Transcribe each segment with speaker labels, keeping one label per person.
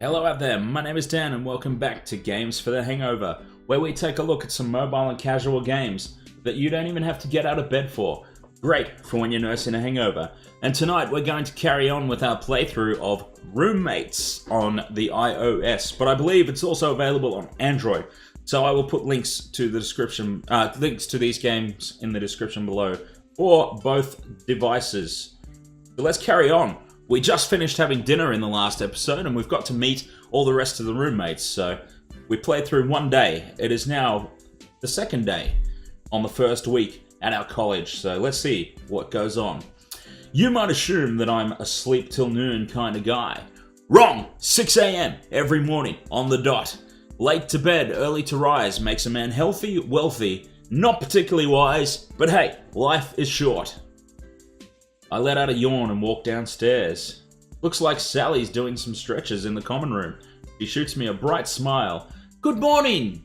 Speaker 1: Hello out there, my name is Dan and welcome back to Games for the Hangover, where we take a look at some mobile and casual games that you don't even have to get out of bed for. Great for when you're nursing a hangover. And tonight we're going to carry on with our playthrough of Roommates on the iOS, but I believe it's also available on Android. So I will put links to the description, links to these games in the description below for both devices. So let's carry on. We just finished having dinner in the last episode and we've got to meet all the rest of the roommates, so we played through one day. It is now the second day on the first week at our college, so let's see what goes on. You might assume that I'm a sleep till noon kind of guy. Wrong! 6 a.m. every morning on the dot. Late to bed, early to rise makes a man healthy, wealthy, not particularly wise, but hey, life is short. I let out a yawn and walked downstairs. Looks like Sally's doing some stretches in the common room. She shoots me a bright smile. Good morning!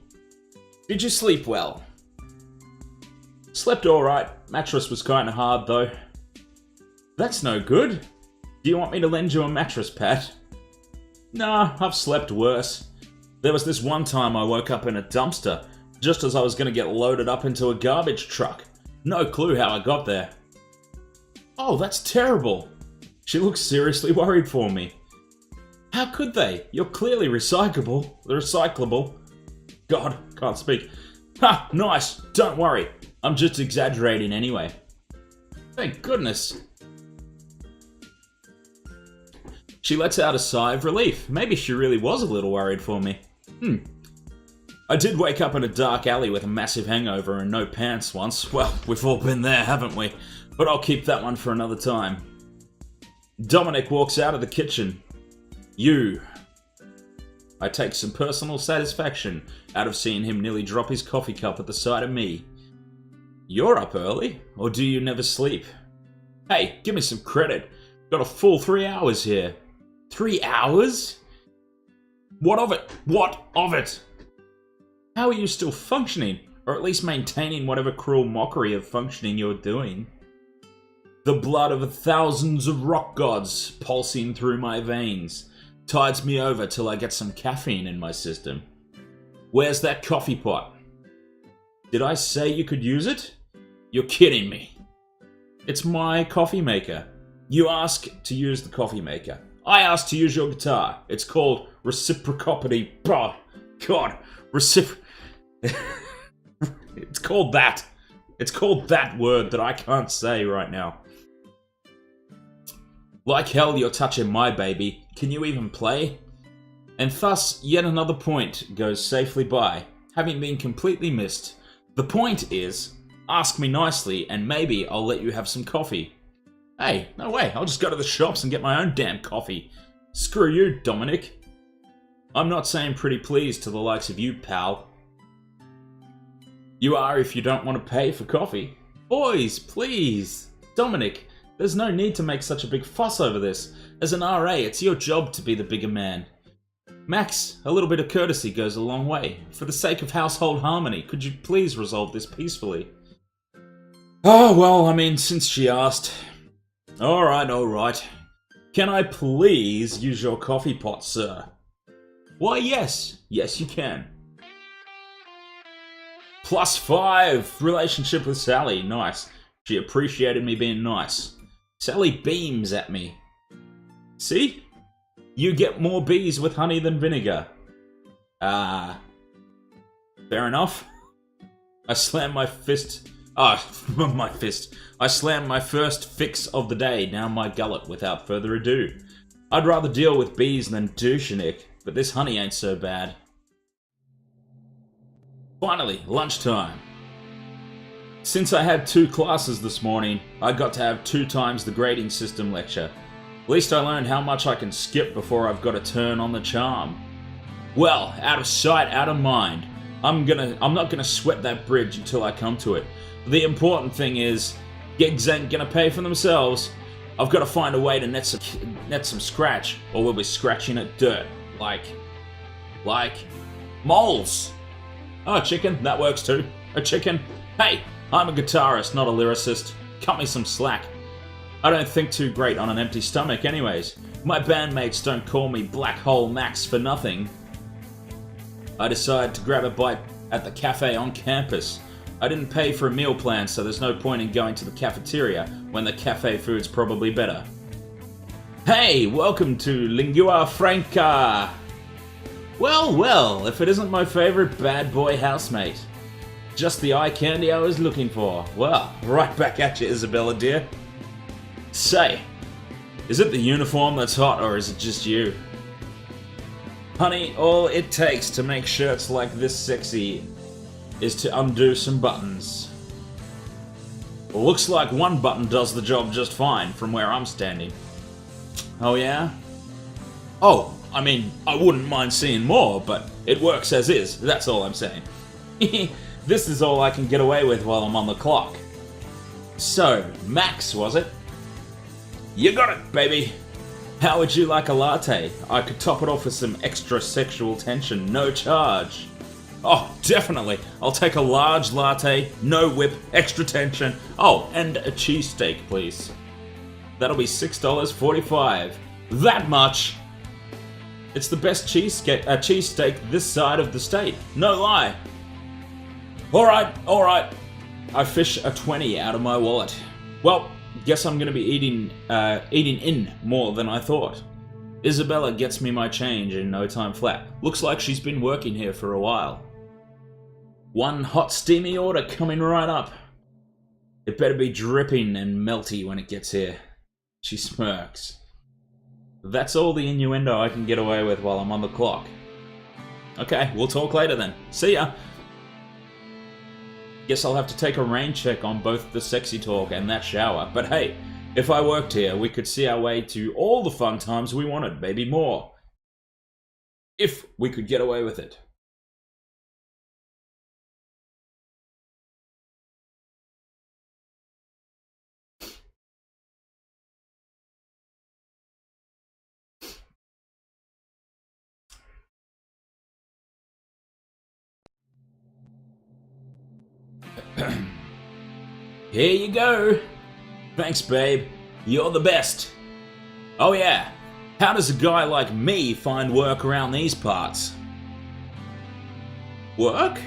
Speaker 1: Did you sleep well? Slept alright. Mattress was kinda hard though. That's no good. Do you want me to lend you a mattress, Pat? Nah, I've slept worse. There was this one time I woke up in a dumpster, just as I was gonna get loaded up into a garbage truck. No clue how I got there. Oh, that's terrible. She looks seriously worried for me. How could they? You're clearly recyclable. God, can't speak. Ha, nice. Don't worry. I'm just exaggerating anyway. Thank goodness. She lets out a sigh of relief. Maybe she really was a little worried for me. I did wake up in a dark alley with a massive hangover and no pants once. Well, we've all been there, haven't we? But I'll keep that one for another time. Dominic walks out of the kitchen. You. I take some personal satisfaction out of seeing him nearly drop his coffee cup at the sight of me. You're up early, or do you never sleep? Hey, give me some credit. Got a full 3 hours here. 3 hours? What of it? What of it? How are you still functioning, or at least maintaining whatever cruel mockery of functioning you're doing? The blood of thousands of rock gods pulsing through my veins tides me over till I get some caffeine in my system. Where's that coffee pot? Did I say you could use it? You're kidding me. It's my coffee maker. You ask to use the coffee maker. I ask to use your guitar. It's called reciprocity. Oh, God. It's called that. It's called that word that I can't say right now. Like hell you're touching my baby. Can you even play? And thus, yet another point goes safely by, having been completely missed. The point is, ask me nicely and maybe I'll let you have some coffee. Hey, no way, I'll just go to the shops and get my own damn coffee. Screw you, Dominic. I'm not saying pretty please to the likes of you, pal. You are if you don't want to pay for coffee. Boys, please. Dominic, there's no need to make such a big fuss over this. As an RA, it's your job to be the bigger man. Max, a little bit of courtesy goes a long way. For the sake of household harmony, could you please resolve this peacefully? Oh, well, I mean, since she asked. Alright. Can I please use your coffee pot, sir? Why, yes. Yes, you can. +5. Relationship with Sally. Nice. She appreciated me being nice. Sally beams at me. See? You get more bees with honey than vinegar. Fair enough. I slam my fist... my fist. I slam my first fix of the day down my gullet without further ado. I'd rather deal with bees than douche-nick, but this honey ain't so bad. Finally, lunchtime. Since I had 2 classes this morning, I got to have 2 times the grading system lecture. At least I learned how much I can skip before I've got to turn on the charm. Well, out of sight, out of mind. I'm not gonna sweat that bridge until I come to it. The important thing is, gigs ain't gonna pay for themselves. I've got to find a way to net some scratch, or we'll be scratching at dirt. Like moles. Oh, chicken, that works too. A chicken. Hey, I'm a guitarist, not a lyricist. Cut me some slack. I don't think too great on an empty stomach anyways. My bandmates don't call me Black Hole Max for nothing. I decided to grab a bite at the cafe on campus. I didn't pay for a meal plan, so there's no point in going to the cafeteria when the cafe food's probably better. Hey, welcome to Lingua Franca! Well, well, if it isn't my favorite bad boy housemate. Just the eye candy I was looking for. Well, right back at you, Isabella dear. Say, is it the uniform that's hot, or is it just you? Honey, all it takes to make shirts like this sexy is to undo some buttons. Looks like one button does the job just fine from where I'm standing. Oh yeah? Oh, I mean, I wouldn't mind seeing more, but it works as is, that's all I'm saying. This is all I can get away with while I'm on the clock. So, Max, was it? You got it, baby! How would you like a latte? I could top it off with some extra sexual tension, no charge. Oh, definitely. I'll take a large latte, no whip, extra tension. Oh, and a cheesesteak, please. That'll be $6.45. That much! It's the best cheesesteak this side of the state. No lie. Alright. I fish a 20 out of my wallet. Well, guess I'm gonna be eating in more than I thought. Isabella gets me my change in no time flat. Looks like she's been working here for a while. One hot steamy order coming right up. It better be dripping and melty when it gets here. She smirks. That's all the innuendo I can get away with while I'm on the clock. Okay, we'll talk later then. See ya! Guess I'll have to take a rain check on both the sexy talk and that shower. But hey, if I worked here, we could see our way to all the fun times we wanted, maybe more. If we could get away with it. Here you go. Thanks, babe. You're the best. Oh yeah, how does a guy like me find work around these parts? Work?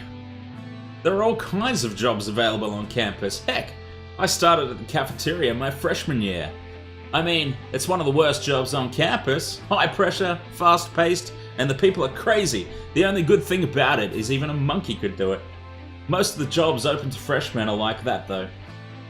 Speaker 1: There are all kinds of jobs available on campus. Heck, I started at the cafeteria my freshman year. I mean, it's one of the worst jobs on campus. High pressure, fast paced, and the people are crazy. The only good thing about it is even a monkey could do it. Most of the jobs open to freshmen are like that though.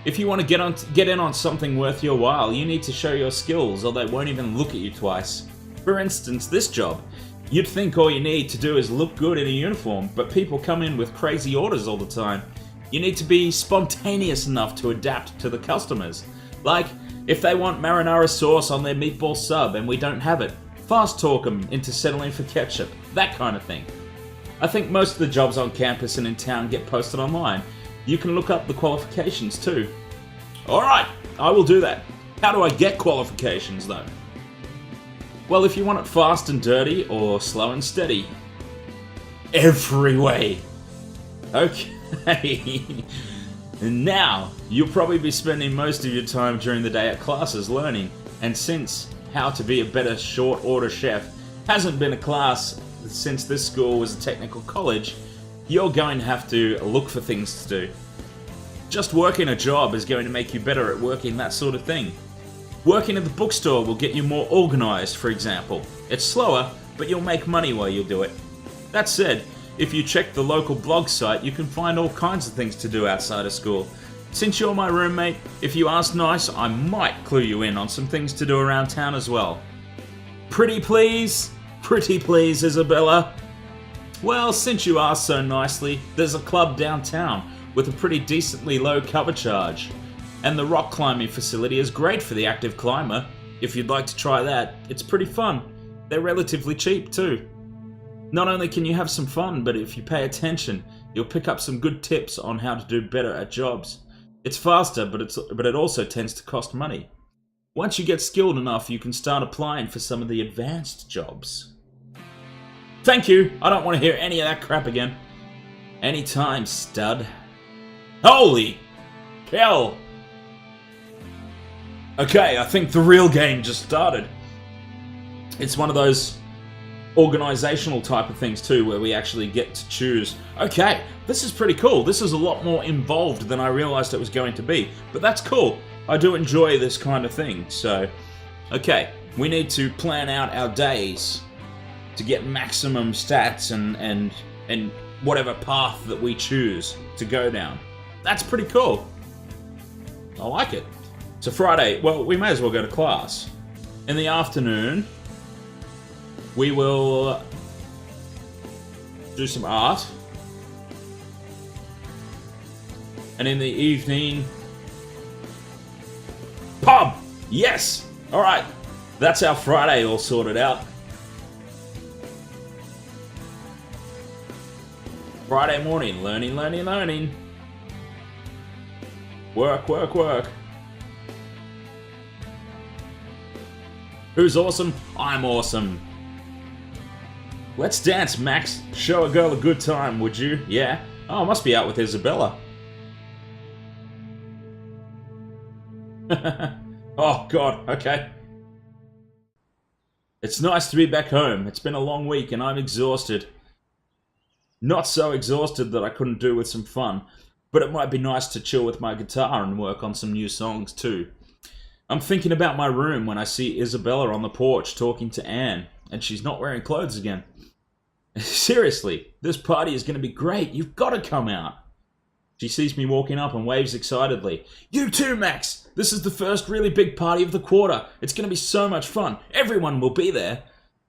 Speaker 1: If you want to get in on something worth your while, you need to show your skills or they won't even look at you twice. For instance, this job. You'd think all you need to do is look good in a uniform, but people come in with crazy orders all the time. You need to be spontaneous enough to adapt to the customers. Like, if they want marinara sauce on their meatball sub and we don't have it, fast talk them into settling for ketchup, that kind of thing. I think most of the jobs on campus and in town get posted online. You can look up the qualifications too. Alright, I will do that. How do I get qualifications though? Well, if you want it fast and dirty or slow and steady. Every way. Okay. Now, you'll probably be spending most of your time during the day at classes learning, and since How to Be a Better Short Order Chef hasn't been a class since this school was a technical college, you're going to have to look for things to do. Just working a job is going to make you better at working that sort of thing. Working at the bookstore will get you more organized, for example. It's slower, but you'll make money while you do it. That said, if you check the local blog site, you can find all kinds of things to do outside of school. Since you're my roommate, if you ask nice, I might clue you in on some things to do around town as well. Pretty please? Pretty please, Isabella? Well, since you asked so nicely, there's a club downtown with a pretty decently low cover charge. And the rock climbing facility is great for the active climber. If you'd like to try that, it's pretty fun. They're relatively cheap too. Not only can you have some fun, but if you pay attention, you'll pick up some good tips on how to do better at jobs. It's faster, but it also tends to cost money. Once you get skilled enough, you can start applying for some of the advanced jobs. Thank you! I don't want to hear any of that crap again. Anytime, stud. Holy hell! Okay, I think the real game just started. It's one of those organizational type of things too, where we actually get to choose, okay, this is pretty cool. This is a lot more involved than I realized it was going to be, but that's cool. I do enjoy this kind of thing. So, okay, we need to plan out our days to get maximum stats and whatever path that we choose to go down. That's pretty cool. I like it. So Friday, well, we may as well go to class. In the afternoon, we will do some art. And in the evening, pub! Yes! Alright, that's our Friday all sorted out. Friday morning, learning, learning, learning. Work, work, work. Who's awesome? I'm awesome. Let's dance, Max. Show a girl a good time, would you? Yeah. Oh, I must be out with Isabella. Oh, God. Okay. It's nice to be back home. It's been a long week and I'm exhausted. Not so exhausted that I couldn't do with some fun, but it might be nice to chill with my guitar and work on some new songs too. I'm thinking about my room when I see Isabella on the porch talking to Anne, and she's not wearing clothes again. Seriously, this party is going to be great. You've got to come out. She sees me walking up and waves excitedly. You too, Max! This is the first really big party of the quarter. It's going to be so much fun. Everyone will be there.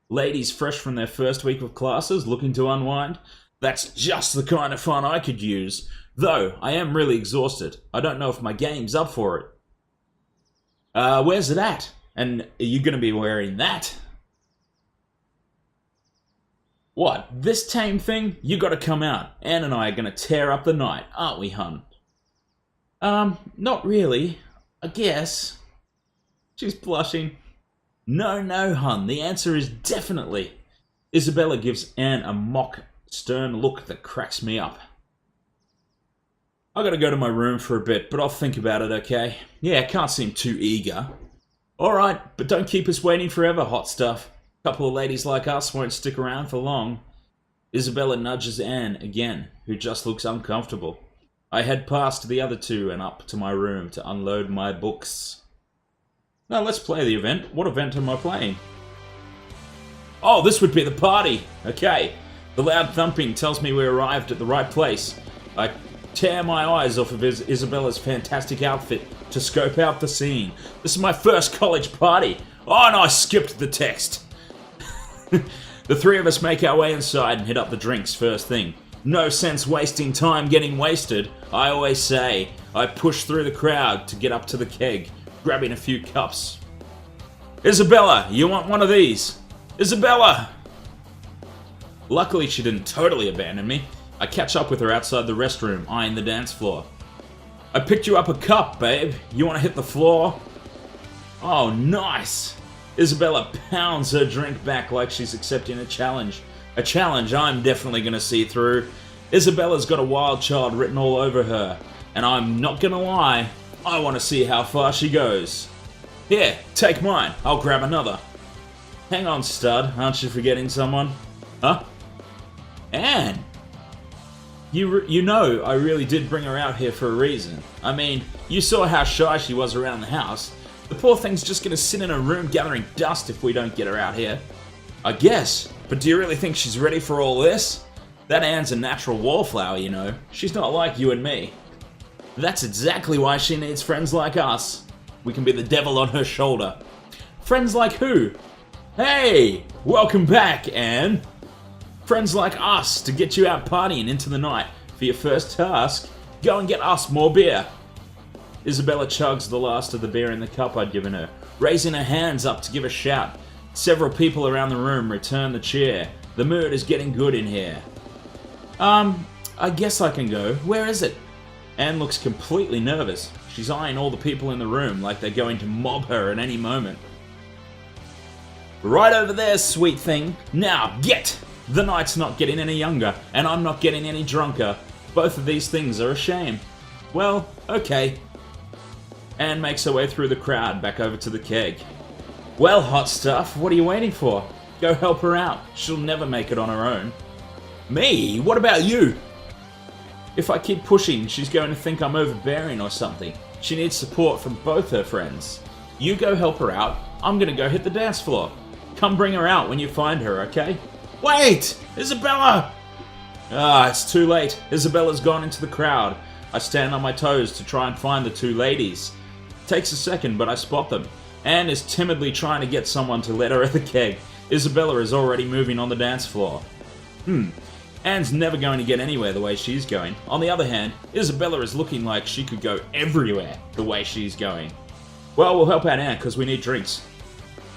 Speaker 1: Ladies fresh from their first week of classes looking to unwind. That's just the kind of fun I could use. Though, I am really exhausted. I don't know if my game's up for it. Where's it at? And are you going to be wearing that? What, this tame thing? You gotta come out. Anne and I are gonna tear up the night, aren't we, hun? Not really. I guess. She's blushing. No, hun. The answer is definitely. Isabella gives Anne a mock, stern look that cracks me up. I gotta go to my room for a bit, but I'll think about it, okay? Yeah, can't seem too eager. Alright, but don't keep us waiting forever, hot stuff. A couple of ladies like us won't stick around for long. Isabella nudges Anne again, who just looks uncomfortable. I head past the other two and up to my room to unload my books. Now let's play the event. What event am I playing? Oh, this would be the party! Okay. The loud thumping tells me we arrived at the right place. I tear my eyes off of Isabella's fantastic outfit to scope out the scene. This is my first college party. Oh, and I skipped the text. The three of us make our way inside and hit up the drinks first thing. No sense wasting time getting wasted. I always say, I push through the crowd to get up to the keg, grabbing a few cups. Isabella, you want one of these? Isabella! Luckily she didn't totally abandon me. I catch up with her outside the restroom, eyeing the dance floor. I picked you up a cup, babe. You want to hit the floor? Oh, nice! Isabella pounds her drink back like she's accepting a challenge. A challenge I'm definitely going to see through. Isabella's got a wild child written all over her. And I'm not going to lie, I want to see how far she goes. Here, take mine. I'll grab another. Hang on, stud. Aren't you forgetting someone? Huh? Anne! You know I really did bring her out here for a reason. I mean, you saw how shy she was around the house. The poor thing's just gonna sit in a room gathering dust if we don't get her out here. I guess, but do you really think she's ready for all this? That Anne's a natural wallflower, you know. She's not like you and me. That's exactly why she needs friends like us. We can be the devil on her shoulder. Friends like who? Hey! Welcome back, Anne! Friends like us to get you out partying into the night. For your first task, go and get us more beer. Isabella chugs the last of the beer in the cup I'd given her, raising her hands up to give a shout. Several people around the room return the cheer. The mood is getting good in here. I guess I can go. Where is it? Anne looks completely nervous. She's eyeing all the people in the room like they're going to mob her at any moment. Right over there, sweet thing. Now, get! The night's not getting any younger, and I'm not getting any drunker. Both of these things are a shame. Well, okay. Anne makes her way through the crowd back over to the keg. Well, hot stuff, what are you waiting for? Go help her out. She'll never make it on her own. Me? What about you? If I keep pushing, she's going to think I'm overbearing or something. She needs support from both her friends. You go help her out. I'm gonna go hit the dance floor. Come bring her out when you find her, okay? Wait! Isabella! Ah, it's too late. Isabella's gone into the crowd. I stand on my toes to try and find the two ladies. Takes a second, but I spot them. Anne is timidly trying to get someone to let her at the keg. Isabella is already moving on the dance floor. Anne's never going to get anywhere the way she's going. On the other hand, Isabella is looking like she could go everywhere the way she's going. Well, we'll help out Anne because we need drinks.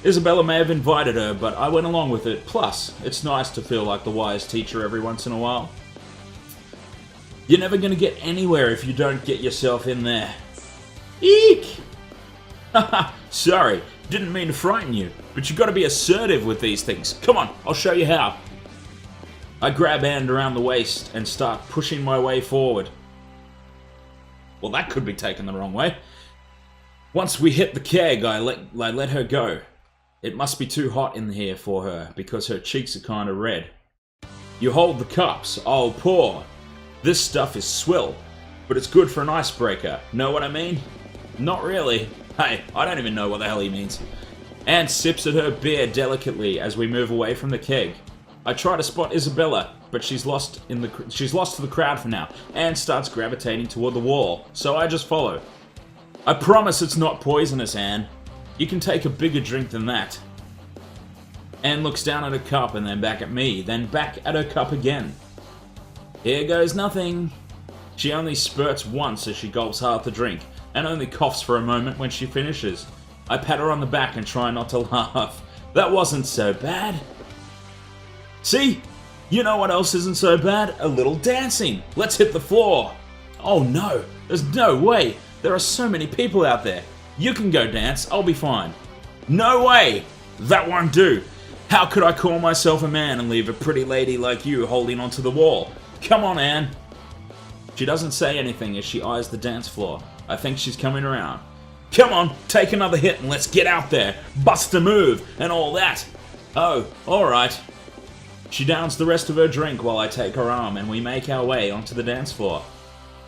Speaker 1: Isabella may have invited her, but I went along with it. Plus, it's nice to feel like the wise teacher every once in a while. You're never going to get anywhere if you don't get yourself in there. Eek! Haha, sorry, didn't mean to frighten you, but you've got to be assertive with these things. Come on, I'll show you how. I grab Anne around the waist and start pushing my way forward. Well, that could be taken the wrong way. Once we hit the keg, I let her go. It must be too hot in here for her because her cheeks are kind of red. You hold the cups, I'll pour. This stuff is swill, but it's good for an icebreaker. Know what I mean? Not really. Hey, I don't even know what the hell he means. Anne sips at her beer delicately as we move away from the keg. I try to spot Isabella, but she's lost to the crowd for now. Anne starts gravitating toward the wall, so I just follow. I promise it's not poisonous, Anne. You can take a bigger drink than that. Anne looks down at her cup and then back at me, then back at her cup again. Here goes nothing. She only spurts once as she gulps half the drink, and only coughs for a moment when she finishes. I pat her on the back and try not to laugh. That wasn't so bad. See? You know what else isn't so bad? A little dancing. Let's hit the floor. Oh no, there's no way. There are so many people out there. You can go dance, I'll be fine. No way! That won't do. How could I call myself a man and leave a pretty lady like you holding onto the wall? Come on, Anne. She doesn't say anything as she eyes the dance floor. I think she's coming around. Come on, take another hit and let's get out there. Bust a move and all that. Oh, alright. She downs the rest of her drink while I take her arm and we make our way onto the dance floor.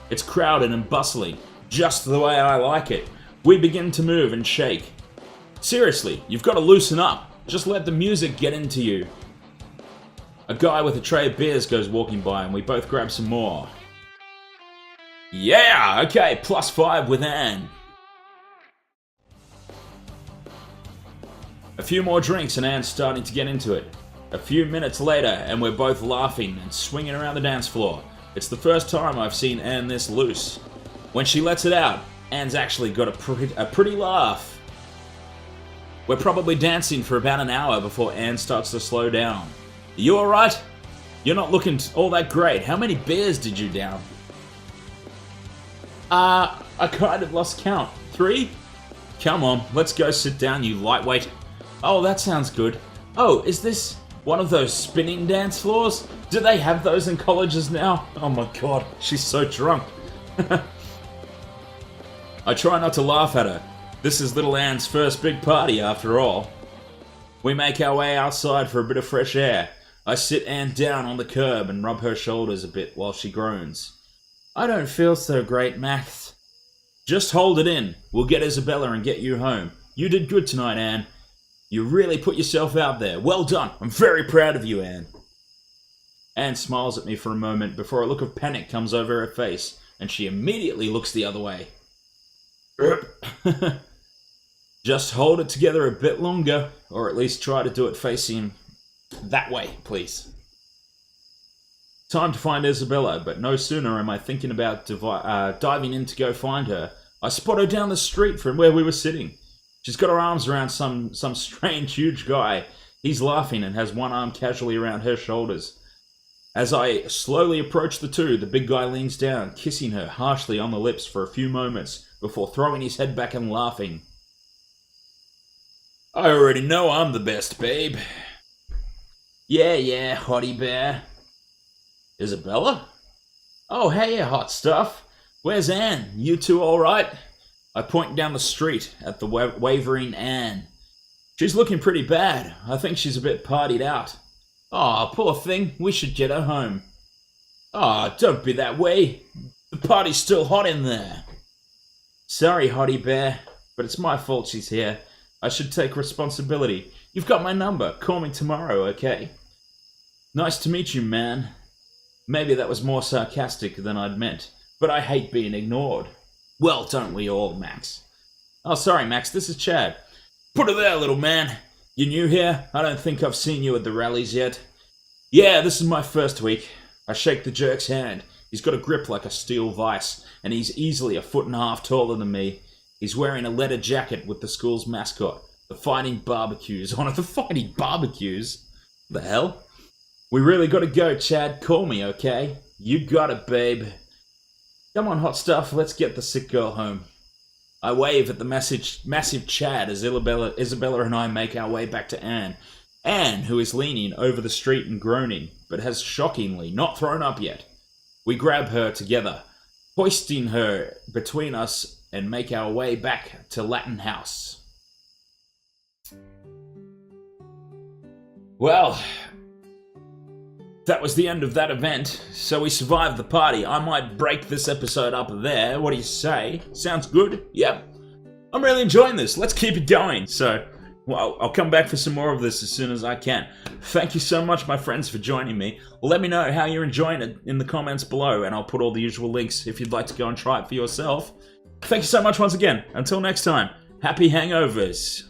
Speaker 1: It's crowded and bustling, just the way I like it. We begin to move and shake. Seriously, you've got to loosen up. Just let the music get into you. A guy with a tray of beers goes walking by and we both grab some more. Yeah, okay, +5 with Anne. A few more drinks and Anne's starting to get into it. A few minutes later and we're both laughing and swinging around the dance floor. It's the first time I've seen Anne this loose. When she lets it out, Anne's actually got a pretty laugh. We're probably dancing for about an hour before Anne starts to slow down. You alright? You're not looking all that great. How many beers did you down? I kind of lost count. 3? Come on, let's go sit down, you lightweight. Oh, that sounds good. Oh, is this one of those spinning dance floors? Do they have those in colleges now? Oh my god, she's so drunk. I try not to laugh at her. This is little Anne's first big party after all. We make our way outside for a bit of fresh air. I sit Anne down on the curb and rub her shoulders a bit while she groans. I don't feel so great, Max. Just hold it in. We'll get Isabella and get you home. You did good tonight, Anne. You really put yourself out there. Well done. I'm very proud of you, Anne. Anne smiles at me for a moment before a look of panic comes over her face, and she immediately looks the other way. Just hold it together a bit longer, or at least try to do it facing that way, please. Time to find Isabella, but no sooner am I thinking about diving in to go find her, I spot her down the street from where we were sitting. She's got her arms around some strange, huge guy. He's laughing and has one arm casually around her shoulders. As I slowly approach the two, the big guy leans down, kissing her harshly on the lips for a few moments before throwing his head back and laughing. I already know I'm the best, babe. Yeah, hottie bear. Isabella? Oh, hey, hot stuff. Where's Anne? You two all right? I point down the street at the wavering Anne. She's looking pretty bad. I think she's a bit partied out. Aw, poor thing. We should get her home. Aw, don't be that way. The party's still hot in there. Sorry, Hottie Bear, but it's my fault she's here. I should take responsibility. You've got my number. Call me tomorrow, okay? Nice to meet you, man. Maybe that was more sarcastic than I'd meant, but I hate being ignored. Well, don't we all, Max? Oh, sorry, Max, this is Chad. Put her there, little man. You new here? I don't think I've seen you at the rallies yet. Yeah, this is my first week. I shake the jerk's hand. He's got a grip like a steel vice, and he's easily 1.5 feet taller than me. He's wearing a leather jacket with the school's mascot, the Fighting Barbecues, on it. The Fighting Barbecues? The hell? We really gotta go, Chad. Call me, okay? You got it, babe. Come on, hot stuff. Let's get the sick girl home. I wave at the massive Chad as Isabella and I make our way back to Anne. Anne, who is leaning over the street and groaning, but has shockingly not thrown up yet. We grab her together, hoisting her between us, and make our way back to Latin House. Well, that was the end of that event, so we survived the party. I might break this episode up there. What do you say? Sounds good? Yep. I'm really enjoying this. Let's keep it going. So, well, I'll come back for some more of this as soon as I can. Thank you so much, my friends, for joining me. Let me know how you're enjoying it in the comments below, and I'll put all the usual links if you'd like to go and try it for yourself. Thank you so much once again. Until next time, happy hangovers.